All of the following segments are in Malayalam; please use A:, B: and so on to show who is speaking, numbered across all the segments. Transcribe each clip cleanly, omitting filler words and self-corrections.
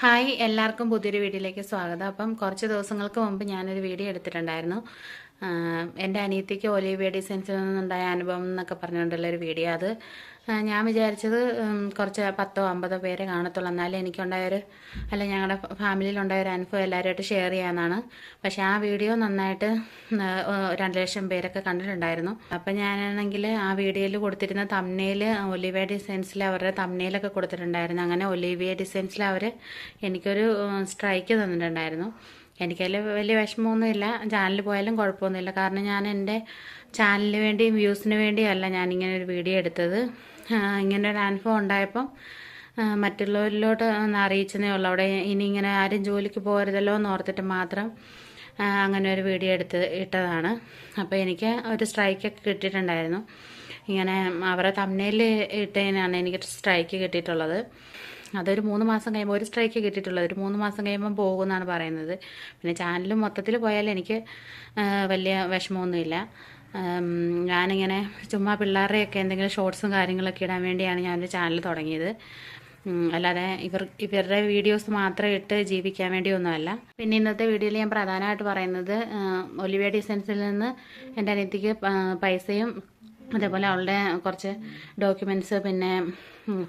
A: ഹായ് എല്ലാവർക്കും പുതിയൊരു വീഡിയോയിലേക്ക് സ്വാഗതം. അപ്പം കുറച്ച് ദിവസങ്ങൾക്ക് മുമ്പ് ഞാനൊരു വീഡിയോ എടുത്തിട്ടുണ്ടായിരുന്നു. എൻ്റെ അനിയത്തിക്ക് ഒലിവിയ ഡിസൈൻസിൽ നിന്നുണ്ടായ അനുഭവം എന്നൊക്കെ പറഞ്ഞുകൊണ്ടുള്ളൊരു വീഡിയോ. അത് ഞാൻ വിചാരിച്ചത് കുറച്ച് 10-50 പേരെ കാണത്തുള്ളൂ, എന്നാലും എനിക്കുണ്ടായൊരു ഞങ്ങളുടെ ഫാമിലിയിലുണ്ടായൊരു അനുഭവം എല്ലാവരുമായിട്ട് ഷെയർ ചെയ്യാമെന്നാണ്. പക്ഷേ ആ വീഡിയോ നന്നായിട്ട് 2 ലക്ഷം പേരൊക്കെ കണ്ടിട്ടുണ്ടായിരുന്നു. അപ്പം ഞാനാണെങ്കിൽ ആ വീഡിയോയിൽ കൊടുത്തിരുന്ന തംബ്നെയിൽ ഒലിവിയ ഡിസൈൻസിൽ അവരുടെ തംബ്നെയിലൊക്കെ കൊടുത്തിട്ടുണ്ടായിരുന്നു. അങ്ങനെ ഒലിവിയ ഡിസൈൻസിൽ അവർ എനിക്കൊരു സ്ട്രൈക്ക് തന്നിട്ടുണ്ടായിരുന്നു. എനിക്കതിൽ വലിയ വിഷമമൊന്നുമില്ല, ചാനൽ പോയാലും കുഴപ്പമൊന്നുമില്ല. കാരണം ഞാൻ എൻ്റെ ചാനലിന് വേണ്ടിയും വ്യൂസിന് വേണ്ടിയല്ല ഞാനിങ്ങനെ ഒരു വീഡിയോ എടുത്തത്. ഇങ്ങനെ ഒരു അനുഭവം ഉണ്ടായപ്പം മറ്റുള്ളവരിലോട്ട് ഒന്ന് അറിയിച്ചതേ ഉള്ളൂ. അവിടെ ഇനി ഇങ്ങനെ ആരും ജോലിക്ക് പോകരുതല്ലോ എന്ന് ഓർത്തിട്ട് മാത്രം അങ്ങനെ ഒരു വീഡിയോ ഇട്ടതാണ്. അപ്പോൾ എനിക്ക് ഒരു സ്ട്രൈക്കൊക്കെ കിട്ടിയിട്ടുണ്ടായിരുന്നു. ഇങ്ങനെ അവരുടെ തംബ്നെയിൽ ഇട്ടതിനാണ് എനിക്ക് സ്ട്രൈക്ക് കിട്ടിയിട്ടുള്ളത്. അതൊരു 3 മാസം കഴിയുമ്പോൾ ഒരു സ്ട്രൈക്ക് കിട്ടിയിട്ടുള്ളത്, ഒരു 3 മാസം കഴിയുമ്പം പോകുമെന്നാണ് പറയുന്നത്. പിന്നെ ചാനലും മൊത്തത്തിൽ പോയാൽ എനിക്ക് വലിയ വിഷമമൊന്നുമില്ല. ഞാനിങ്ങനെ ചുമ്മാ പിള്ളേരുടെയൊക്കെ എന്തെങ്കിലും ഷോർട്സും കാര്യങ്ങളൊക്കെ ഇടാൻ വേണ്ടിയാണ് ഞാനൊരു ചാനൽ തുടങ്ങിയത്. അല്ലാതെ ഇവരുടെ വീഡിയോസ് മാത്രം ഇട്ട് ജീവിക്കാൻ വേണ്ടിയൊന്നുമല്ല. പിന്നെ ഇന്നത്തെ വീഡിയോയിൽ ഞാൻ പ്രധാനമായിട്ട് പറയുന്നത് ഒലിവിയ ഡിസൈൻസിൽ നിന്ന് എൻ്റെ അനിയത്തിക്ക് പൈസയും അതേപോലെ അവളുടെ കുറച്ച് ഡോക്യുമെൻറ്റ്സ് പിന്നെ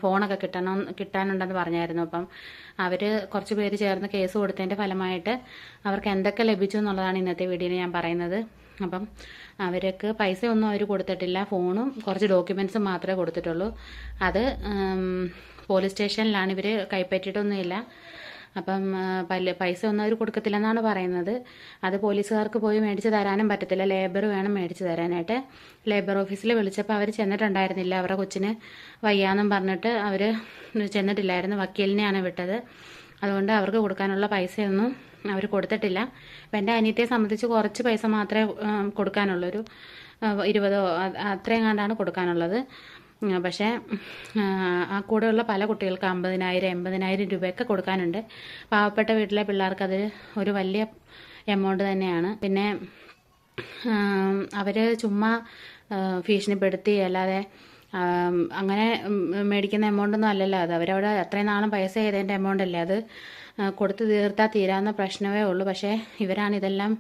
A: ഫോണൊക്കെ കിട്ടാനുണ്ടെന്ന് പറഞ്ഞായിരുന്നു. അപ്പം അവർ കുറച്ച് പേര് ചേർന്ന് കേസ് കൊടുത്തതിൻ്റെ ഫലമായിട്ട് അവർക്ക് എന്തൊക്കെ ലഭിച്ചു എന്നുള്ളതാണ് ഇന്നത്തെ വീഡിയോയിൽ ഞാൻ പറയുന്നത്. അപ്പം അവർക്ക് പൈസ ഒന്നും അവർ കൊടുത്തിട്ടില്ല, ഫോണും കുറച്ച് ഡോക്യുമെൻറ്റ്സും മാത്രമേ കൊടുത്തിട്ടുള്ളൂ. അത് പോലീസ് സ്റ്റേഷനിലാണ്, ഇവർ കൈപ്പറ്റിയിട്ടൊന്നുമില്ല. അപ്പം പൈസ ഒന്നും അവർ കൊടുക്കത്തില്ലെന്നാണ് പറയുന്നത്. അത് പോലീസുകാർക്ക് പോയി മേടിച്ച് തരാനും പറ്റത്തില്ല, ലേബർ വേണം മേടിച്ച് തരാനായിട്ട്. ലേബർ ഓഫീസിൽ വിളിച്ചപ്പോൾ അവർ ചെന്നിട്ടുണ്ടായിരുന്നില്ല. അവരുടെ കൊച്ചിന് വയ്യാന്നും പറഞ്ഞിട്ട് അവർ ചെന്നിട്ടില്ലായിരുന്നു. വക്കീലിനെയാണ് വിട്ടത്. അതുകൊണ്ട് അവർക്ക് കൊടുക്കാനുള്ള പൈസയൊന്നും അവർ കൊടുത്തിട്ടില്ല. അപ്പം എൻ്റെ അനിയത്തിയെ സംബന്ധിച്ച് കുറച്ച് പൈസ മാത്രമേ കൊടുക്കാനുള്ളൂ, ഒരു 20 അത്രയും കണ്ടാണ് കൊടുക്കാനുള്ളത്. പക്ഷേ ആ കൂടെയുള്ള പല കുട്ടികൾക്ക് 50,000 80,000 രൂപയൊക്കെ കൊടുക്കാനുണ്ട്. പാവപ്പെട്ട വീട്ടിലെ പിള്ളേർക്ക് അത് ഒരു വലിയ എമൗണ്ട് തന്നെയാണ്. പിന്നെ അവർ ചുമ്മാ ഭീഷണിപ്പെടുത്തി അല്ലാതെ അങ്ങനെ മേടിക്കുന്ന എമൗണ്ടൊന്നും അല്ലല്ലോ അത്. അവരവിടെ അത്രയും നാളും പൈസ ചെയ്തതിൻ്റെ എമൗണ്ട് അല്ലേ അത്. കൊടുത്ത് തീർത്താൽ തീരാവുന്ന പ്രശ്നമേ ഉള്ളൂ. പക്ഷേ ഇവരാണ് ഇതെല്ലാം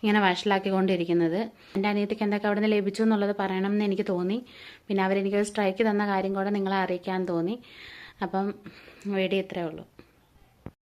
A: ഇങ്ങനെ വഷളാക്കിക്കൊണ്ടിരിക്കുന്നത്. എൻ്റെ അനിയത്തിക്ക് എന്തൊക്കെ അവിടെ നിന്ന് ലഭിച്ചു എന്നുള്ളത് പറയണം എന്ന് എനിക്ക് തോന്നി. പിന്നെ അവരെനിക്കൊരു സ്ട്രൈക്ക് തന്ന കാര്യം കൂടെ നിങ്ങളെ അറിയിക്കാൻ തോന്നി. അപ്പം വീഡിയോ ഇത്രയേ ഉള്ളൂ.